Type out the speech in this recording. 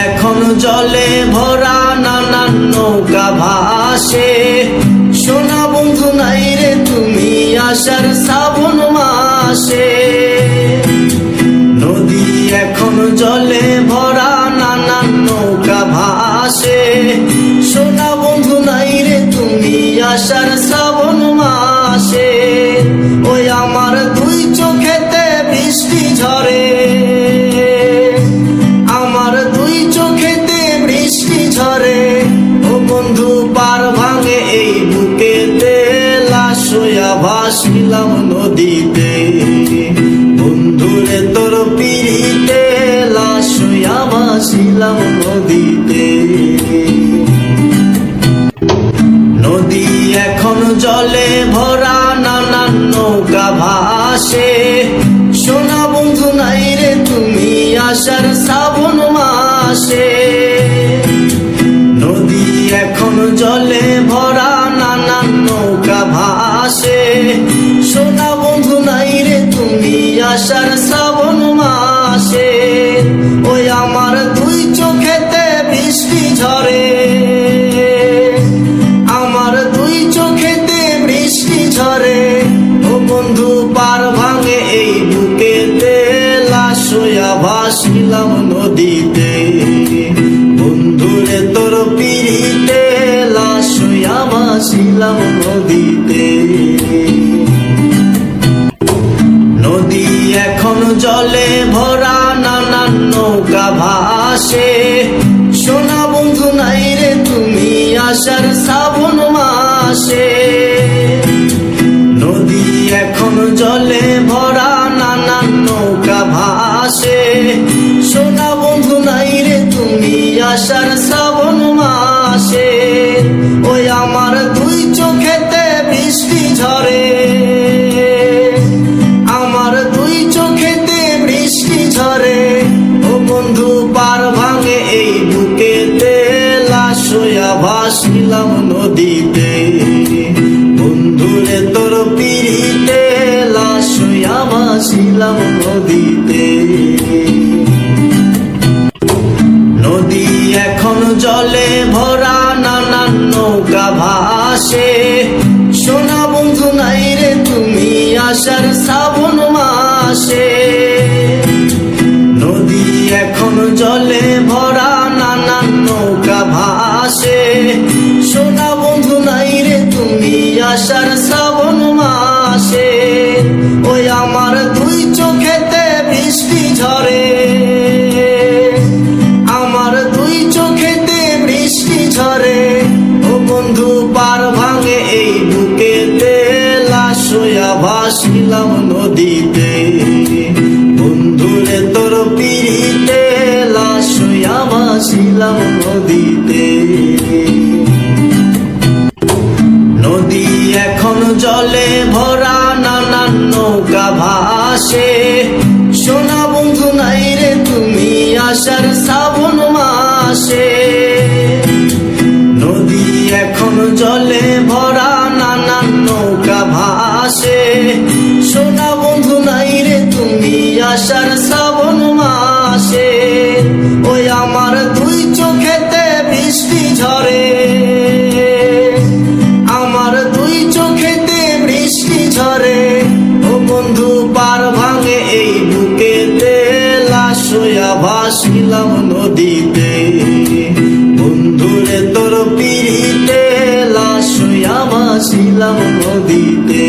এখন জলে ভরা নানান নৌকা ভাসে, সোনা বন্ধু নাই রে তুমি আসার শ্রাবণ মাসে। নদী এখন জলে ভরা নানান নৌকা ভাসে, সোনা বন্ধু নাই রে তুমি আসার শ্রাবণ মাসে। ওই আমার দুই চোখেতে বৃষ্টি ঝরে, আমার দুই চোখেতে বৃষ্টি ঝরে। ও বন্ধু পার ভাঙে এই বুকেতে, লাশ হইয়া ভাসিলাম নদীতে। বন্ধুরে তোর পিড়িতে, লাশ হইয়া ভাসিলাম নদীতে। নদী এখন জলে ভরা নানান নৌকা ভাসে, সোনা বন্ধু নাই রে তুমি আসার শ্রাবণ মাসে। নদী এখন জলে ভরা নানান নৌকা ভাসে, সোনা বন্ধু নাই রে তুমি আসার শ্রাবণ মাসে। ওই আমার দুই চোখেতে বৃষ্টি ঝরে, আমার দুই চোখেতে বৃষ্টি ঝরে। ও বন্ধু পার ভাঙে এই বুকেতে, লাশ হইয়া ভাসিলাম নদীতে। বন্ধুরে তোর পিড়িতে, লাশ হইয়া ভাসিলাম নদীতে। নদী এখন জলে ভরা নানান নৌকা ভাসে, সোনা বন্ধু নাই রে তুমি আসার শ্রাবণ মাসে। নদী এখন জলে ভরা নানান নৌকা ভাসে, সোনা বন্ধু নাই রে তুমি আসার শ্রাবণ মাসে। ওই আমার দুই চোখেতে বৃষ্টি ঝরে, আমার দুই চোখেতে বৃষ্টি ঝরে। ও বন্ধু পার ভাঙে এই বুকেতে, লাশ হইয়া ভাসিলাম নদীতে। বন্ধুরে তোর পিড়িতে, লাশ হইয়া ভাসিলাম নদীতে। নদী এখন জলে ভরা নানান নৌকা ভাসে, সোনা বন্ধু নাই রে তুমি আসার শ্রাবণ মাসে। নদী এখন জলে ভরা নানান নৌকা ভাসে, সোনা বন্ধু নাই রে তুমি আসার শ্রাবণ মাসে। ওই আমার দুই চোখেতে বৃষ্টি ঝরে, আমার দুই চোখেতে বৃষ্টি ঝরে। ও বন্ধু পার ভাঙে এই বুকেতে, লাশ হইয়া ভাসিলাম নদীতে। বন্ধুরে তোর পিড়িতে, লাশ হইয়া ভাসিলাম নদীতে। নদী এখন জলে ভরা নানান নৌকা ভাসে, সোনা বন্ধু নাই রে তুমি আসার শ্রাবণ মাসে। নদী এখন জলে ভরা নানান নৌকা ভাসে, সোনা বন্ধু নাই রে তুমি আসার শ্রাবণ মাসে। ওই আমার দুই চোখেতে বৃষ্টি ঝরে, আমার দুই চোখেতে বৃষ্টি ঝরে। ও বন্ধু পার ভাঙে এই বুকেতে, লাশ হইয়া ভাসিলাম নদীতে। বন্ধুরে তোর পিড়িতে, লাশ হইয়া ভাসিলাম নদীতে।